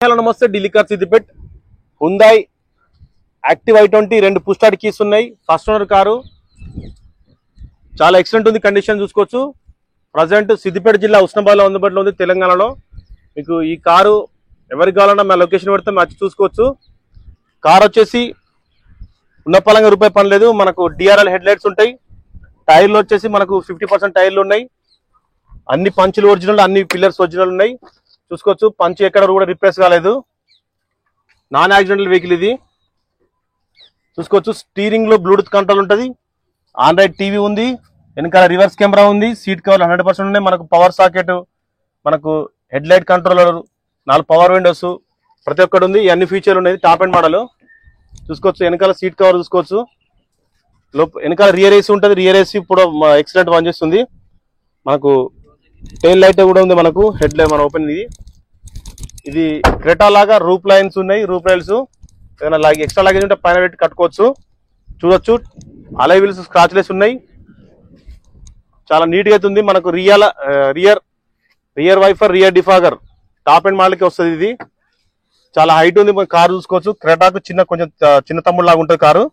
Hello నమస్తే, Delhi car Siddipet. హుందాయ్ active i20 రెండు push start keys ఉన్నాయి. ఫస్ట్ ఓనర్ కారు, చాలా ఎక్సలెంట్ ఉంది, కండిషన్ చూసుకోవచ్చు. ప్రజెంట్ సిద్దిపేట జిల్లా ఉస్నాబాద్లో అందుబాటులో ఉంది, తెలంగాణలో. మీకు ఈ కారు ఎవరికి కావాలన్నా మా లొకేషన్ పెడితే వచ్చి చూసుకోవచ్చు. కార్ వచ్చేసి ఉన్న పలంగా రూపాయి పని లేదు. మనకు డిఆర్ఎల్ హెడ్ లైట్స్ ఉంటాయి. టైర్లు వచ్చేసి మనకు 50% టైర్లు ఉన్నాయి. అన్ని పంచులు ఒరిజినల్, అన్ని పిల్లర్స్ ఒరిజినల్ ఉన్నాయి. చూసుకోవచ్చు, పంచ్ ఎక్కడ కూడా రిప్లేస్ కాలేదు. నాన్ యాక్సిడెంటల్ వెహికల్ ఇది. చూసుకోవచ్చు, స్టీరింగ్ లో బ్లూటూత్ కంట్రోల్ ఉంటుంది. ఆండ్రాయిడ్ టీవీ ఉంది. వెనకాల రివర్స్ కెమెరా ఉంది. సీట్ కవర్ 100% ఉన్నాయి. మనకు పవర్ సాకెట్, మనకు head light controller, 4 power Windows, ప్రతి ఒక్కటి ఉంది. అన్ని ఫీచర్లు ఉన్నాయి. Top and model. చూసుకోవచ్చు, వెనకాల సీట్ కవర్ చూసుకోవచ్చు. వెనకాల రియర్ ఏసీ ఉంటుంది. రియర్ ఏసీ ఇప్పుడు ఎక్సలెంట్ పనిచేస్తుంది. మనకు టైల్ లైట్ కూడా ఉంది. మనకు హెడ్ లైట్ మన ఓపెన్. ఇది క్రెటా లాగా రూప్ లైన్స్ ఉన్నాయి. రూప్ లైన్స్ ఏదైనా ఎక్స్ట్రా లాగేజ్ ఉంటే పైన పెట్టి కట్టుకోవచ్చు. చూడొచ్చు, అలై వీల్స్ స్క్రాచ్లెస్ ఉన్నాయి. చాలా నీట్ గా ఉంది. మనకు rear వైఫర్, rear defogger top and model కి వస్తుంది. ఇది చాలా హైట్ ఉంది. కారు చూసుకోవచ్చు, క్రెటాకు కొంచెం చిన్న తమ్ముడు లాగా ఉంటుంది కారు.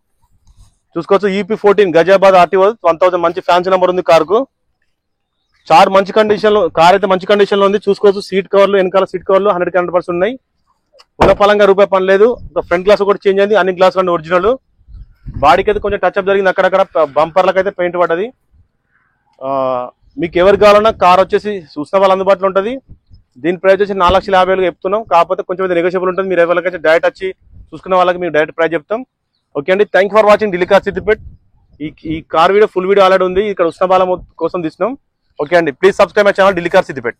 చూసుకోవచ్చు, EP14 గజాబాద్ RTO 1000 మంచి ఫ్యాన్సీ నెంబర్ ఉంది కారుకు. మంచి కండిషన్ లో కార్ అయితే మంచి కండిషన్ లో ఉంది. చూసుకోవచ్చు, సీట్ కవర్లు, వెనకాల సీట్ కవర్లు 100% ఉన్నాయి. ఉన్న పలంగా రూపాయి పని లేదు. ఒక ఫ్రంట్ గ్లాస్ కూడా చేంజ్ అయింది. అన్ని గ్లాస్ అన్ని ఒరిజినల్. బాడీకి అయితే కొంచెం టచ్అప్ జరిగింది. అక్కడక్కడ బంపర్లకు అయితే పెయింట్ పడ్డది. మీకు ఎవరికి కావాలన్నా కార్ వచ్చేసి ఉస్నాబాద్ అందుబాటులో ఉంటుంది. దీని ప్రైస్ వచ్చి 4,50,000 చెప్తున్నాం. కాకపోతే కొంచెం నెగోషియబుల్ ఉంటుంది. మీరు ఎవరికైతే డైరెక్ట్ వచ్చి చూసుకునే వాళ్ళకి మీకు డైరెక్ట్ ప్రైస్ చెప్తాం. ఓకే అండి, thank for watching Delhi car Siddipet. ఈ car video full video already ఉంది. ఇక్కడ ఉస్నాబాద్ కోసం తీసినాం. ఓకే అండి, please subscribe my channel Delhi car Siddipet.